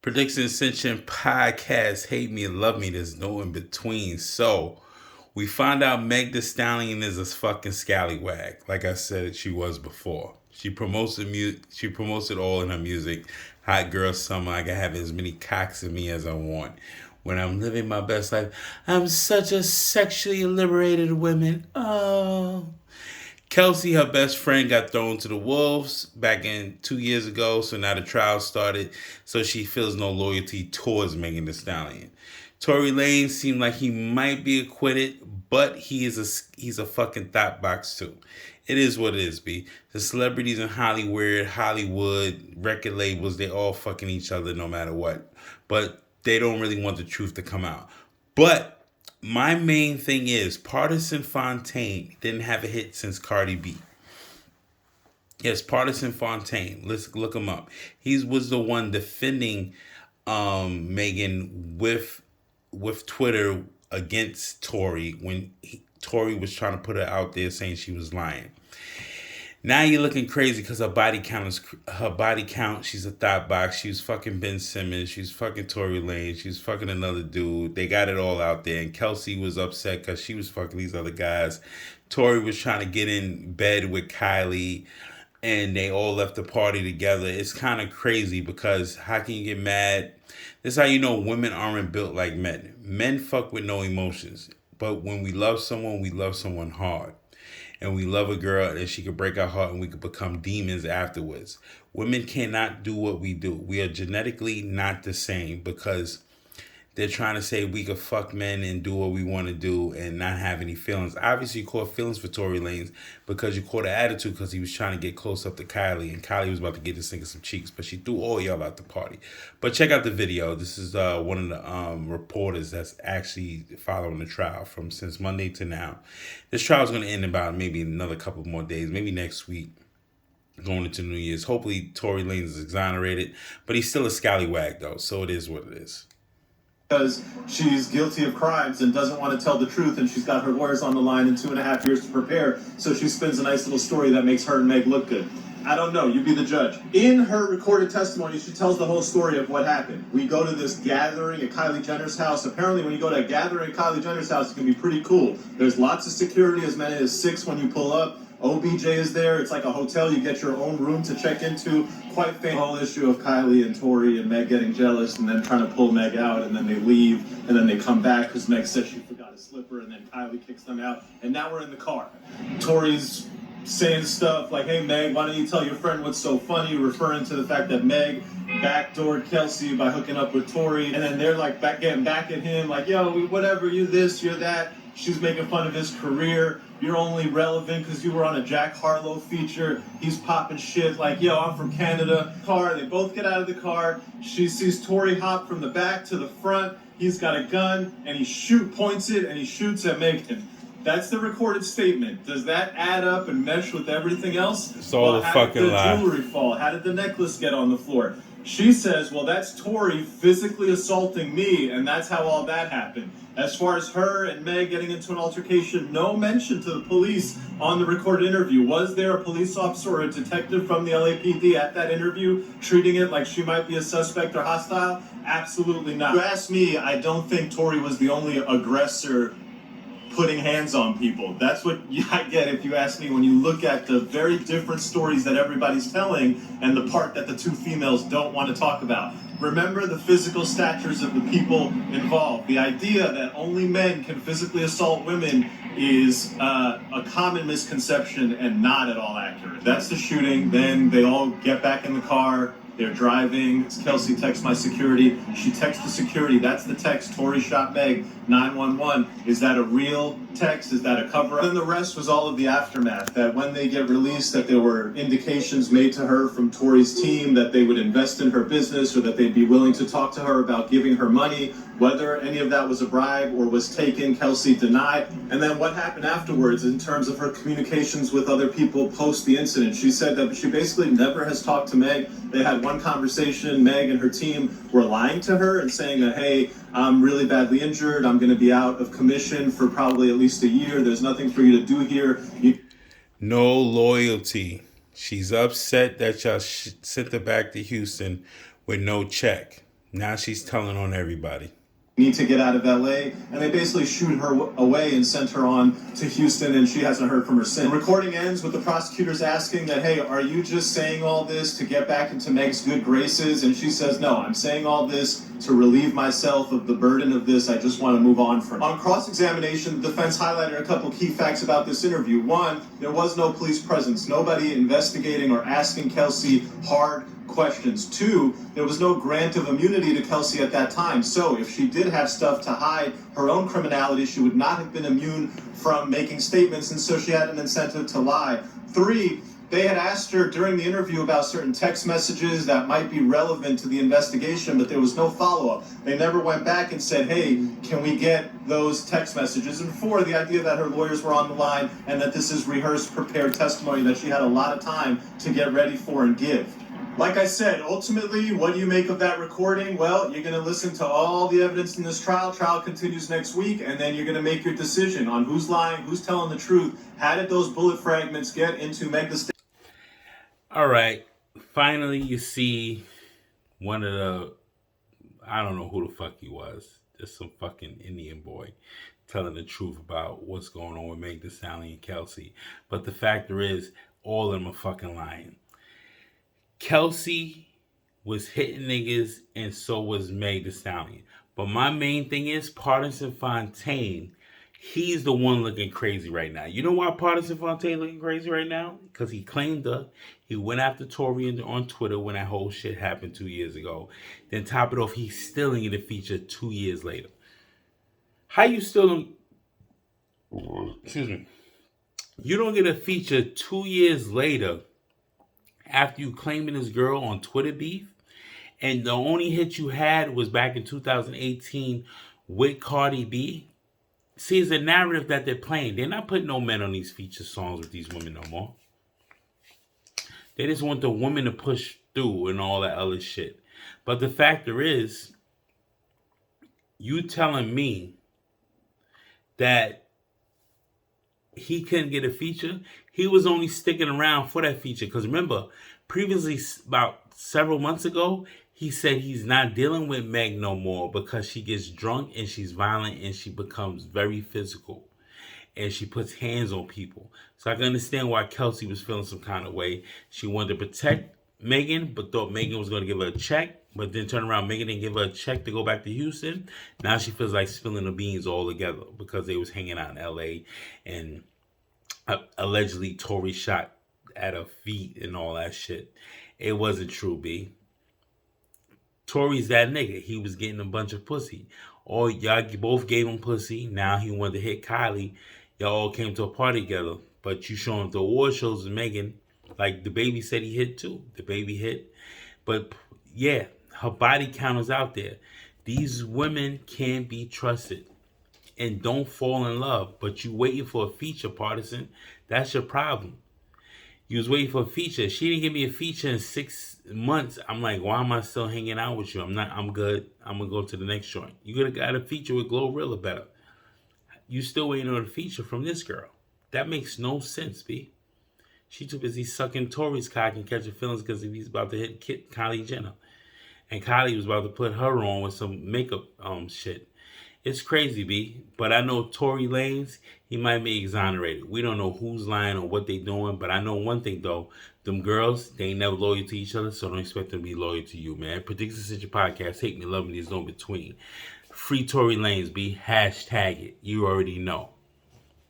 Prediction Ascension podcast. Hate me and love me. There's no in between. So we find out Meg Thee Stallion is a fucking scallywag. Like I said, she was before. She promotes She promotes it all in her music. Hot girl summer. I can have as many cocks in me as I want. When I'm living my best life, I'm such a sexually liberated woman. Oh. Kelsey, her best friend, got thrown to the wolves back in 2 years ago. So now the trial started. So she feels no loyalty towards Megan Thee Stallion. Tory Lanez seemed like he might be acquitted, but he's a fucking thought box too. It is what it is, B. The celebrities in Hollywood, record labels, they all fucking each other no matter what. But they don't really want the truth to come out. But my main thing is Partisan Fontaine didn't have a hit since Cardi B. Yes, Partisan Fontaine. Let's look him up. He was the one defending Megan with Twitter against Tory when Tory was trying to put her out there saying she was lying. Now you're looking crazy because her body count. She's a thought box. She was fucking Ben Simmons. She was fucking Tory Lanez. She was fucking another dude. They got it all out there. And Kelsey was upset because she was fucking these other guys. Tory was trying to get in bed with Kylie, and they all left the party together. It's kind of crazy because how can you get mad? This is how you know women aren't built like men. Men fuck with no emotions. But when we love someone hard. And we love a girl and she could break our heart and we could become demons afterwards. Women cannot do what we do. We are genetically not the same because they're trying to say we could fuck men and do what we want to do and not have any feelings. Obviously, you caught feelings for Tory Lanez because you caught an attitude because he was trying to get close up to Kylie. And Kylie was about to get this nigga some cheeks. But she threw all y'all out the party. But check out the video. This is one of the reporters that's actually following the trial from since Monday to now. This trial is going to end in about maybe another couple more days. Maybe next week. Going into New Year's. Hopefully, Tory Lanez is exonerated. But he's still a scallywag, though. So it is what it is. Because she's guilty of crimes and doesn't want to tell the truth, and she's got her lawyers on the line in 2.5 years to prepare, so she spins a nice little story that makes her and Meg look good. I don't know, you be the judge. In her recorded testimony, she tells the whole story of what happened. We go to this gathering at Kylie Jenner's house. Apparently, when you go to a gathering at Kylie Jenner's house, it can be pretty cool. There's lots of security, as many as 6 when you pull up. OBJ is there. It's like a hotel. You get your own room to check into. Quite famous whole issue of Kylie and Tory and Meg getting jealous and then trying to pull Meg out, and then they leave, and then they come back because Meg says she forgot a slipper, and then Kylie kicks them out. And now we're in the car. Tory's saying stuff like, hey, Meg, why don't you tell your friend what's so funny, referring to the fact that Meg backdoored Kelsey by hooking up with Tory. And then they're like getting back at him like, yo, whatever, you this, you're that. She's making fun of his career. You're only relevant because you were on a Jack Harlow feature. He's popping shit like, yo, I'm from Canada. Car. They both get out of the car. She sees Tory hop from the back to the front. He's got a gun, and he points it, and he shoots at Megan. That's the recorded statement. Does that add up and mesh with everything else? It's all a fucking lie. How did the jewelry fall? How did the necklace get on the floor? She says, well, that's Tory physically assaulting me, and that's how all that happened. As far as her and Meg getting into an altercation, no mention to the police on the recorded interview. Was there a police officer or a detective from the LAPD at that interview treating it like she might be a suspect or hostile? Absolutely not. If you ask me, I don't think Tory was the only aggressor putting hands on people. That's what I get if you ask me when you look at the very different stories that everybody's telling and the part that the two females don't want to talk about. Remember the physical statures of the people involved. The idea that only men can physically assault women is a common misconception and not at all accurate. That's the shooting. Then they all get back in the car. They're driving. Kelsey texts my security. She texts the security. That's the text. Tory shot Meg. 911. Is that a real text? Is that a cover-up? Then the rest was all of the aftermath. That when they get released, that there were indications made to her from Tory's team that they would invest in her business or that they'd be willing to talk to her about giving her money. Whether any of that was a bribe or was taken, Kelsey denied. And then what happened afterwards in terms of her communications with other people post the incident? She said that she basically never has talked to Meg. They had one conversation. Meg and her team were lying to her and saying that, hey, I'm really badly injured. I'm going to be out of commission for probably at least a year. There's nothing for you to do here. No loyalty. She's upset that y'all sent her back to Houston with no check. Now she's telling on everybody. Need to get out of LA, and they basically shoot her away and sent her on to Houston, and she hasn't heard from her since. The recording ends with the prosecutors asking that, hey, are you just saying all this to get back into Meg's good graces? And she says, no, I'm saying all this to relieve myself of the burden of this. I just want to move on from it. On cross-examination, the defense highlighted a couple key facts about this interview. One, there was no police presence, nobody investigating or asking Kelsey hard questions. Two, there was no grant of immunity to Kelsey at that time. So if she did have stuff to hide her own criminality, she would not have been immune from making statements, and so she had an incentive to lie. Three, they had asked her during the interview about certain text messages that might be relevant to the investigation, but there was no follow-up. They never went back and said, hey, can we get those text messages? And four, the idea that her lawyers were on the line and that this is rehearsed, prepared testimony that she had a lot of time to get ready for and give. Like I said, ultimately, what do you make of that recording? Well, you're going to listen to all the evidence in this trial. Trial continues next week, and then you're going to make your decision on who's lying, who's telling the truth. How did those bullet fragments get into Meg Thee Stallion? All right. Finally, you see one of the, I don't know who the fuck he was. Just some fucking Indian boy telling the truth about what's going on with Meg Thee Stallion and Kelsey. But the factor is, all of them are fucking lying. Kelsey was hitting niggas, and so was Meg Thee Stallion. But my main thing is Partisan Fontaine. He's the one looking crazy right now. You know why Partisan Fontaine looking crazy right now? Because he claimed her. He went after Tory on Twitter when that whole shit happened 2 years ago. Then top it off, he's still in the feature 2 years later. How you still excuse me. You don't get a feature 2 years later after you claiming this girl on Twitter beef, and the only hit you had was back in 2018 with Cardi B. See, it's a narrative that they're playing. They're not putting no men on these feature songs with these women no more. They just want the women to push through and all that other shit. But the factor is, you telling me that he couldn't get a feature? He was only sticking around for that feature. Because remember, previously, about several months ago, he said he's not dealing with Meg no more because she gets drunk and she's violent and she becomes very physical. And she puts hands on people. So I can understand why Kelsey was feeling some kind of way. She wanted to protect Megan, but thought Megan was going to give her a check. But then turn around, Megan didn't give her a check to go back to Houston. Now she feels like spilling the beans all together because they was hanging out in L.A. and allegedly Tory shot at her feet and all that shit. It wasn't true, B. Tory's that nigga. He was getting a bunch of pussy. All y'all both gave him pussy. Now he wanted to hit Kylie. Y'all all came to a party together. But you showing the award shows with Megan, like the baby said he hit too. The baby hit. But yeah, her body count is out there. These women can't be trusted. And don't fall in love. But you waiting for a feature, Partisan. That's your problem. You was waiting for a feature. She didn't give me a feature in 6 months. I'm like, why am I still hanging out with you? I'm good. I'm going to go to the next joint. You could have got a feature with Glorilla better. You still waiting on a feature from this girl. That makes no sense, B. She too busy sucking Tory's cock and catching feelings because he's about to hit Kylie Jenner. And Kylie was about to put her on with some makeup shit. It's crazy, B. But I know Tory Lanez, he might be exonerated. We don't know who's lying or what they doing. But I know one thing, though. Them girls, they ain't never loyal to each other, so don't expect them to be loyal to you, man. Predict Ascension Podcast. Hate me, love me, there's no between. Free Tory Lanez, B. Hashtag it. You already know.